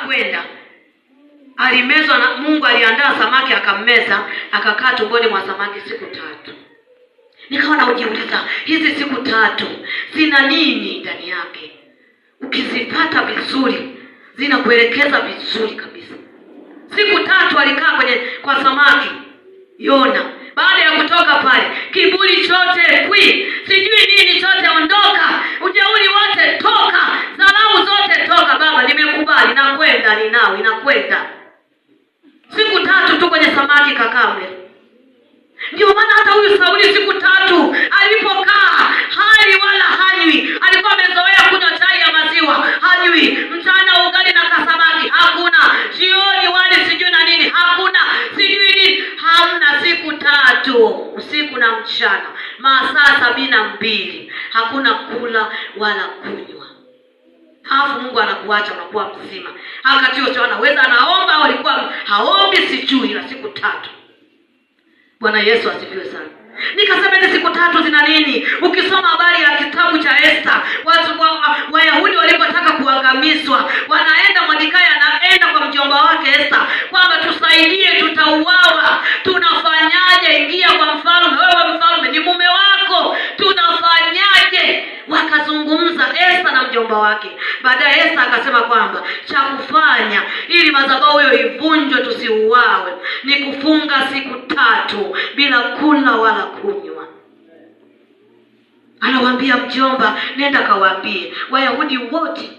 kwenda. Alimezwa na Mungu, aliandaa samaki akammeza, akakaa tumboni mwa samaki siku 3. Nikawa najiuliza, hizi siku 3 zina nini ndani yake? Ukizipata vizuri zinakuelekeza vizuri kabisa. Siku 3 alikaa kwa samaki Yona. Baada ya kutoka pale, kiburi chote sijui nini chote ondoka, ujeuri wote toka, dharau zote toka. Baba, nimekubali, nakwenda, ninawe, nakwenda. Siku 3 tu kwenye samaki kakamle. Ndio maana hata huyu Sauli siku 3 alipokaa hali wala hanywi. Alikuwa amezoea kunywa chai ya maziwa, hanywi. Mchana ugali na kasamaki, hakuna. Jioni wali sijui na nini, hakuna. Sijui nini, hamna. Siku 3 usiku na mchana, masaa 72, hakuna kula wala kunywa. Alafu Mungu anakuacha unakuwa mzima. Wakati wote anaweza anaomba au alikuwa haombi sijui, na siku 3. Bwana Yesu asifiwe sana. Nikasema hizi siku 3 zina nini? Ukisoma habari ya kitabu cha Esther, Wayahudi walipotaka kuangamizwa, wanaenda, Mordekai anaenda kwa mjomba wake Esther kwamba tusaidie, tutauawa, tunafanyaje? Ingia kwa mfalme, wewe mfalme ni mume wako, tunafanyaje? Wakazungumza Esther na mjomba wake. Baadaye Esther akasema kwamba cha kufanya ili madhabahu hiyo ivunjwe tusiuawe ni kufunga siku 3 bila kula wala kunywa. Anawaambia mjomba, nenda kawaambie Wayahudi wote